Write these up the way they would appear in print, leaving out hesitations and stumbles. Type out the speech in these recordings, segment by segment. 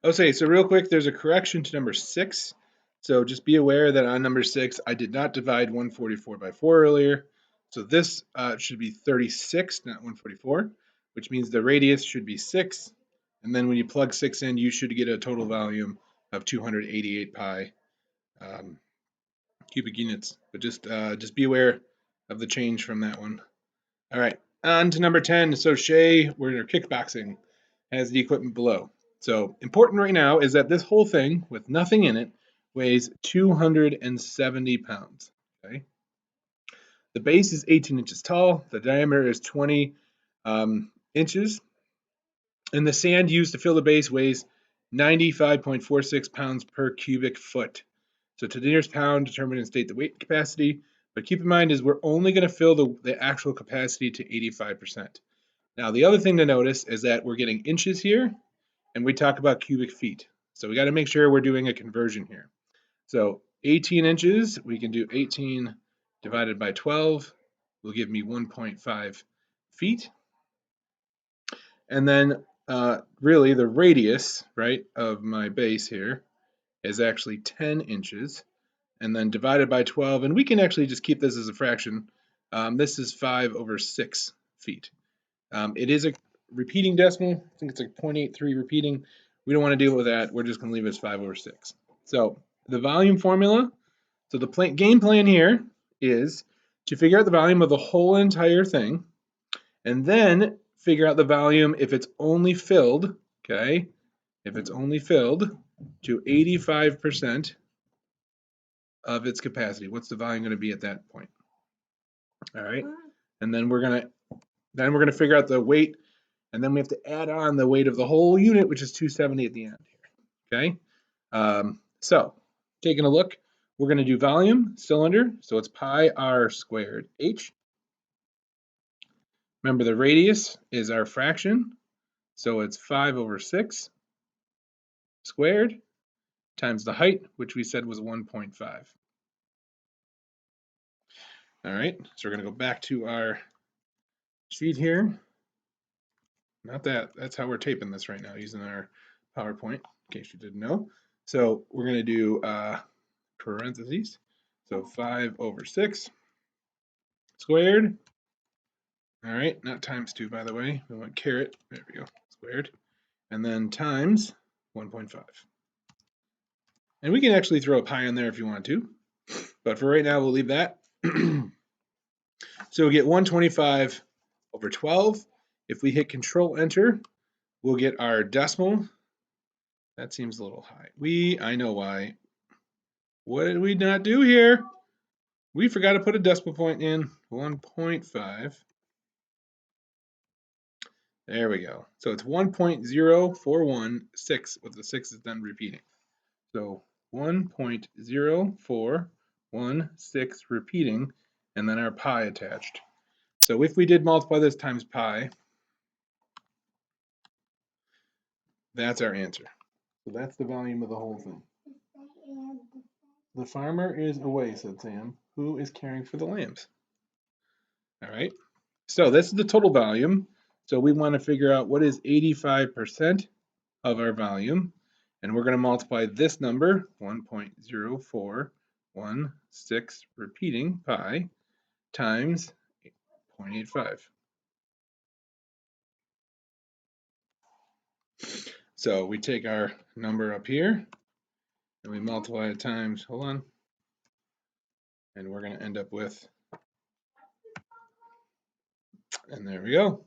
Okay, so real quick, there's a correction to number 6. So just be aware that on number 6, I did not divide 144 by 4 earlier. So this should be 36, not 144, which means the radius should be 6. And then when you plug 6 in, you should get a total volume of 288 pi cubic units. But just be aware of the change from that one. All right, on to number 10. So Shay, we're kickboxing, has the equipment below. So important right now is that this whole thing with nothing in it weighs 270 pounds. Okay. The base is 18 inches tall. The diameter is 20 inches. And the sand used to fill the base weighs 95.46 pounds per cubic foot. So to the nearest pound, determine and state the weight capacity. But keep in mind is we're only going to fill the actual capacity to 85%. Now, the other thing to notice is that we're getting inches here, and we talk about cubic feet. So we got to make sure we're doing a conversion here. So 18 inches, we can do 18 divided by 12 will give me 1.5 feet. And then really the radius, right, of my base here is actually 10 inches. And then divided by 12, and we can actually just keep this as a fraction. This is 5 over 6 feet. It is a repeating decimal. I think it's like 0.83 repeating. We don't want to deal with that. We're just going to leave it as 5 over 6. So the volume formula, so the game plan here is to figure out the volume of the whole entire thing, and then figure out the volume if it's only filled, okay, if it's only filled to 85% of its capacity. What's the volume going to be at that point? All right, and then we're gonna figure out the weight, and then we have to add on the weight of the whole unit, which is 270 at the end here. Okay, so taking a look, we're gonna do volume cylinder, so it's pi r squared h. Remember the radius is our fraction, so it's 5 over 6 squared times the height, which we said was 1.5. All right, so we're going to go back to our sheet here. Not that, that's how we're taping this right now, using our PowerPoint, in case you didn't know. So we're going to do parentheses. So 5 over 6 squared. All right, not times 2, by the way. We want caret, there we go, squared. And then times 1.5. And we can actually throw a pi in there if you want to. But for right now, we'll leave that. So we get 125 over 12. If we hit Control Enter, we'll get our decimal. That seems a little high. I know why. What did we not do here? We forgot to put a decimal point in. 1.5. There we go. So it's 1.0416 with the 6 is done repeating. So 1.0416 repeating, and then our pi attached. So if we did multiply this times pi, that's our answer. So that's the volume of the whole thing. The farmer is away, said Sam. Who is caring for the lambs? All right. So this is the total volume. So we want to figure out what is 85% of our volume. And we're going to multiply this number, 1.0416 repeating pi, times 0.85. So we take our number up here, and we multiply it times, hold on, and we're going to end up with, and there we go.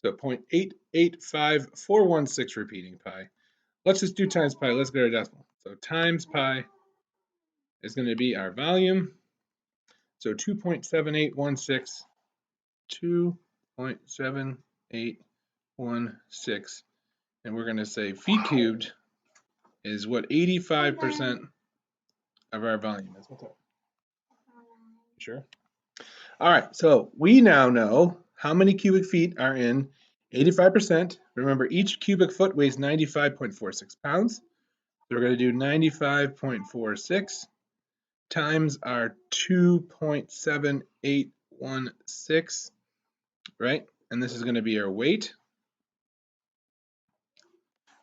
So 0.885416 repeating pi. Let's just do times pi. Let's get our decimal. So times pi is going to be our volume. So 2.7816, 2.7816, and we're going to say feet cubed is what 85% of our volume is. What's up? Sure. All right, so we now know how many cubic feet are in 85%. Remember, each cubic foot weighs 95.46 pounds. So we're going to do 95.46 times our 2.7816, right? And this is going to be our weight.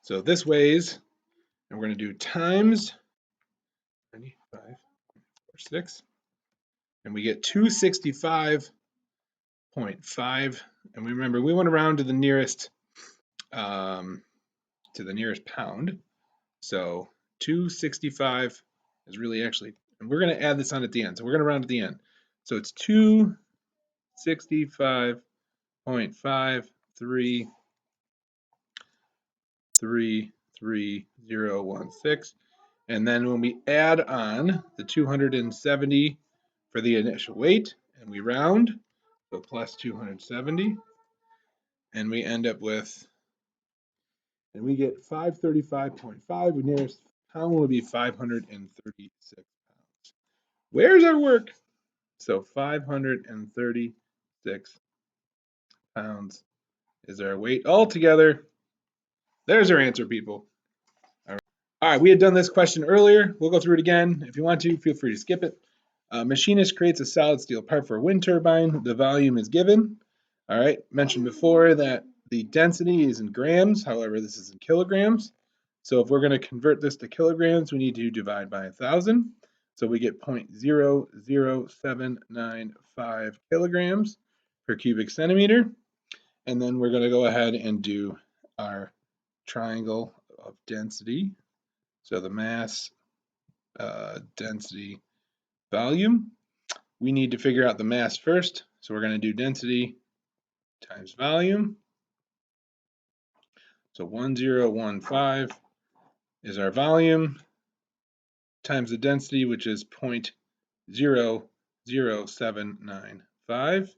So this weighs, and we're going to do times 95.46, and we get 265.5. And we remember we went around to the nearest pound. So 265 is really actually, and we're going to add this on at the end. So we're going to round at the end. So it's 265.533016. And then when we add on the 270 for the initial weight, and we round, so plus 270, and we end up with, and we get 535.5. The nearest pound will be 536 pounds. Where's our work? So 536 pounds is our weight altogether. There's our answer, people. All right, we had done this question earlier. We'll go through it again. If you want to, feel free to skip it. Machinist creates a solid steel part for a wind turbine. The volume is given. All right, mentioned before that the density is in grams. However, this is in kilograms. So if we're going to convert this to kilograms, we need to divide by 1,000. So we get 0.00795 kilograms per cubic centimeter. And then we're going to go ahead and do our triangle of density. So the mass, density, volume. We need to figure out the mass first. So we're going to do density times volume. So 1015 is our volume times the density, which is 0.00795,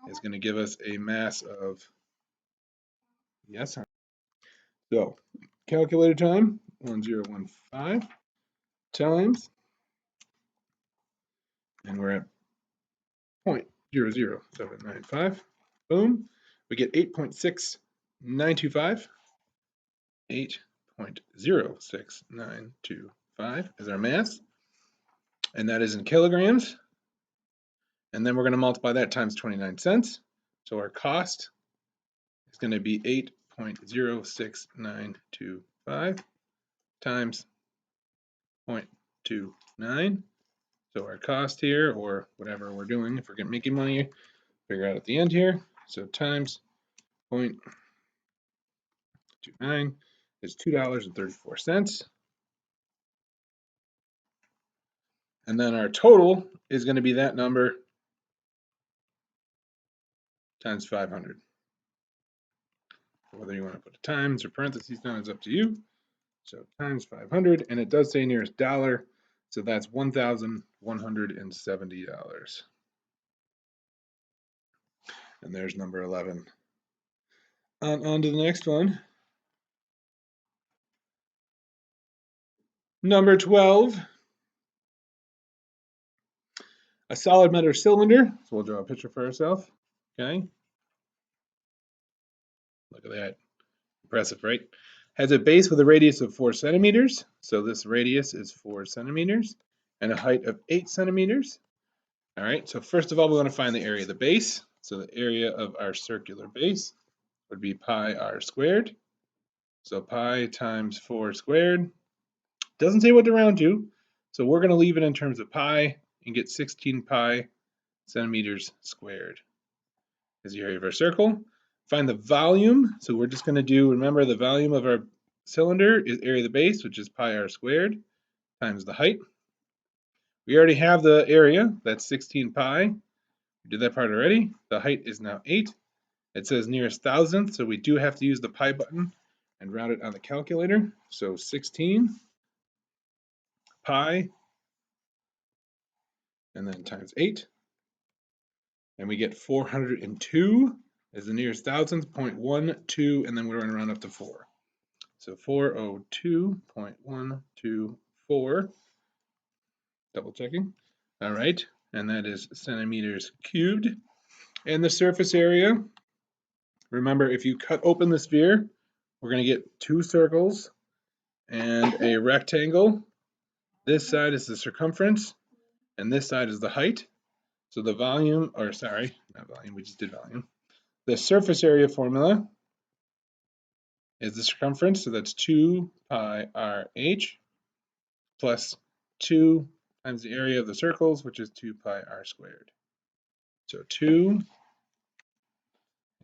is going to give us a mass of, yes. So calculator time, 1015 times, and we're at 0.00795. Boom. We get 8.6925. 8.06925 is our mass, and that is in kilograms. And then we're going to multiply that times 29 cents. So our cost is going to be 8.06925 times 0.29. So our cost here, or whatever we're doing, if we're making money, figure out at the end here. So times 0.29 is $2.34. And then our total is going to be that number times 500. Whether you want to put a times or parentheses down is up to you. So times 500, and it does say nearest dollar, so that's $1,170. And there's number 11. On to the next one. Number 12. A solid metal cylinder. So we'll draw a picture for ourselves. Okay. Look at that. Impressive, right? Has a base with a radius of 4 centimeters. So this radius is 4 centimeters and a height of 8 centimeters. All right, so first of all, we want to find the area of the base. So the area of our circular base would be pi r squared. So pi times 4 squared. Doesn't say what to round to, so we're going to leave it in terms of pi and get 16 pi centimeters squared is the area of our circle. Find the volume. So we're just going to do, remember, the volume of our cylinder is area of the base, which is pi r squared, times the height. We already have the area, that's 16 pi. We did that part already. The height is now 8. It says nearest thousandth, so we do have to use the pi button and round it on the calculator. So 16 pi, and then times 8. And we get 402 as the nearest thousandth, 0.12, and then we're going to round up to 4. So 402.124, double checking. All right, and that is centimeters cubed. And the surface area, remember, if you cut open the sphere, we're going to get 2 circles and a rectangle. This side is the circumference, and this side is the height. So the volume, or sorry, not volume, we just did volume. The surface area formula is the circumference, so that's 2 pi RH plus 2 times the area of the circles, which is 2 pi r squared. So 2,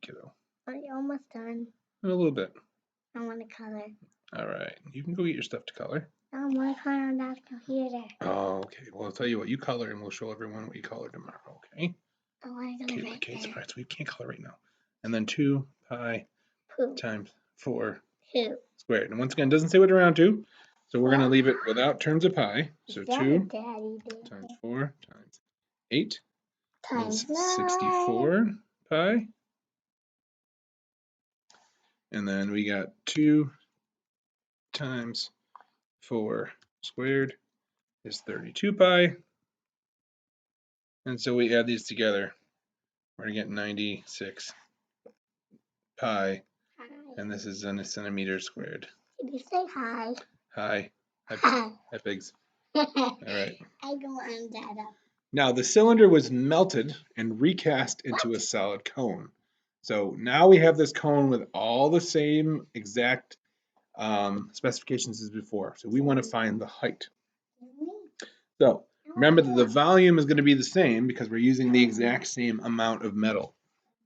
kiddo. Are you almost done? A little bit. I want to color. All right, you can go get your stuff to color. I want to color on that computer. Oh, okay. Well, I'll tell you what, you color and we'll show everyone what you color tomorrow, okay? I want to color right Okay, there. all right, so we can't color right now. And then 2 pi Poo. times 4 Poo. squared. And once again, it doesn't say what around to, so we're going to leave it without terms of pi. So 2 times 4 times 8 is 64 pi. And then we got 2 times 4 squared is 32 pi. And so we add these together. We're going to get 96 pi. And this is in a centimeter squared. Did you say hi? Hi. Hi. Hi, pigs. All right. I go on that up. Now the cylinder was melted and recast into a solid cone. So now we have this cone with all the same exact specifications as before. So we want to find the height. So remember that the volume is going to be the same because we're using the exact same amount of metal.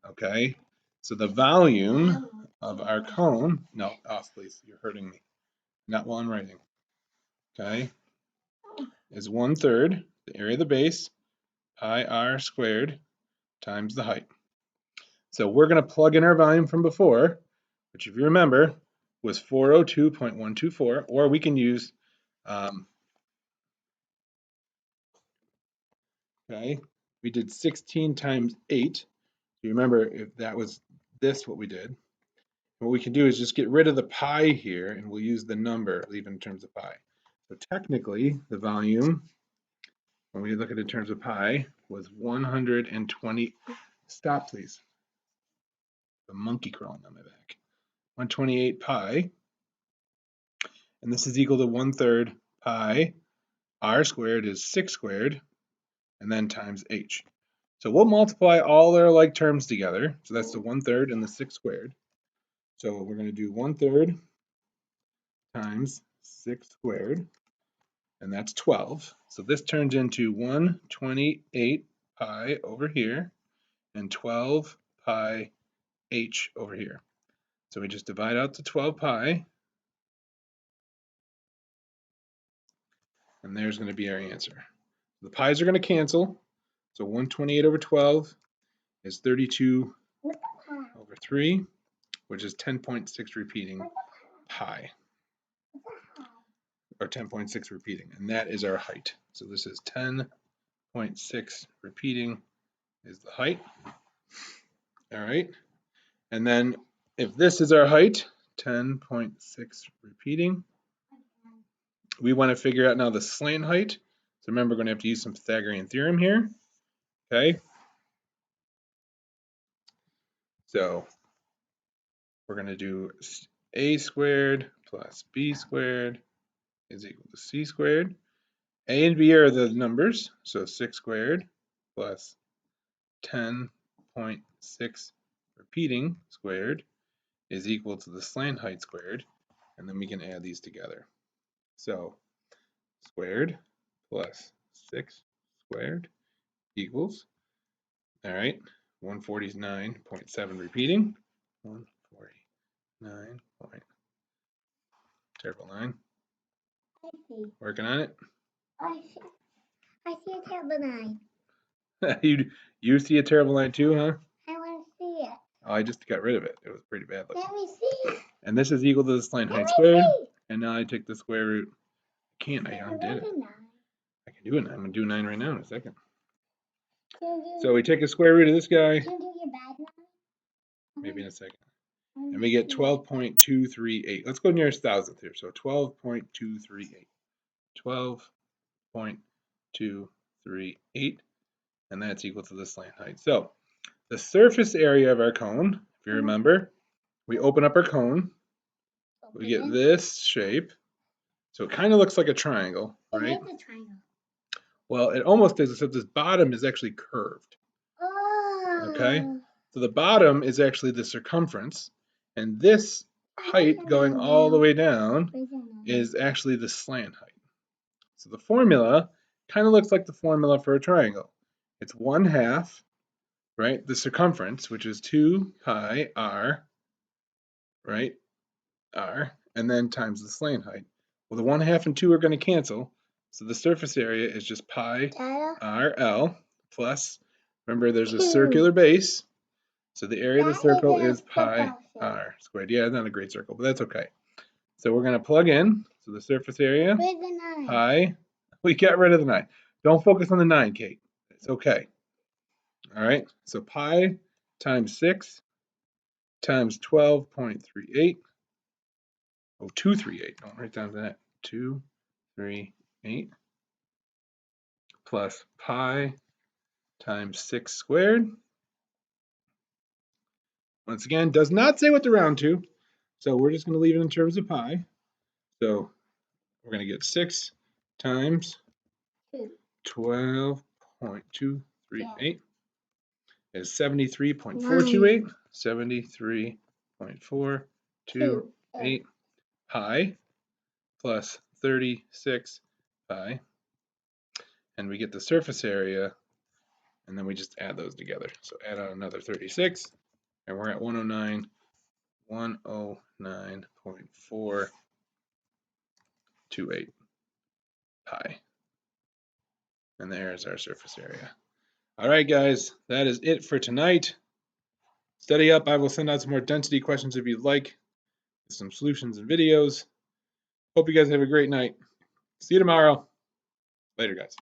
Okay? So the volume of our cone, no, off please, you're hurting me. Not while I'm writing. Okay? Is 1/3 the area of the base, pi r squared, times the height. So we're going to plug in our volume from before, which if you remember was 402.124, or we can use, okay, we did 16 times 8. You remember if that was this what we did. What we can do is just get rid of the pi here and we'll use the number, leave in terms of pi. So technically the volume, when we look at it in terms of pi, was 120, stop please. The monkey crawling on my back. 128 pi, and this is equal to 1/3 pi. R squared is 6 squared, and then times h. So we'll multiply all their like terms together. So that's the 1/3 and the 6 squared. So we're going to do 1/3 times 6 squared, and that's 12. So this turns into 128 pi over here, and 12 pi h over here. So we just divide out the 12 pi, and there's going to be our answer. The pi's are going to cancel, so 128 over 12 is 32 over 3, which is 10.6 repeating pi, or 10.6 repeating, and that is our height. So this is 10.6 repeating is the height. All right, and then if this is our height, 10.6 repeating, we want to figure out now the slant height. So remember, we're going to have to use some Staggering Theorem here. Okay, so we're going to do a squared plus b squared is equal to c squared. A and b are the numbers, so 6 squared plus 10.6 repeating squared is equal to the slant height squared, and then we can add these together. So squared plus 6 squared equals, all right, 149.7 repeating, 149 point, terrible 9. I see. Working on it. I see a terrible 9. You see a terrible line too, huh? I want to see it. Oh, I just got rid of it. It was pretty bad looking. Let me see. And this is equal to the slant height squared. And now I take the square root. I can't, I undid it. I can do it. I'm going to do 9 right now in a second. So we take a square root of this guy. Can you do your bad 9? Maybe in a second. And we get 12.238. Let's go nearest thousandth here. So 12.238. 12.238. And that's equal to the slant height. So the surface area of our cone, if you remember, we open up our cone. We get this shape. So it kind of looks like a triangle, right? It is a triangle. Well, it almost is, except this bottom is actually curved. Oh. Okay? So the bottom is actually the circumference, and this height going all the way down is actually the slant height. So the formula kind of looks like the formula for a triangle. It's 1/2, right, the circumference, which is 2 pi r, right, r, and then times the slant height. Well, the 1/2 and 2 are going to cancel, so the surface area is just pi rl plus, remember there's a circular base, so the area of the circle is pi r squared. Yeah, not a great circle, but that's okay. So we're going to plug in, so the surface area, pi, we got rid of the 9. Don't focus on the 9, Kate. It's okay. All right, so pi times 6 times 12.38. Oh, 238. Don't write down that. 238 plus pi times 6 squared. Once again, does not say what to round to, so we're just going to leave it in terms of pi. So we're going to get 6 times 12.238 is 73.428. 73.428 pi plus 36 pi, and we get the surface area, and then we just add those together. So add on another 36, and we're at 109.428 pi. And there's our surface area. All right, guys, that is it for tonight. Study up. I will send out some more density questions if you'd like, some solutions and videos. Hope you guys have a great night. See you tomorrow. Later, guys.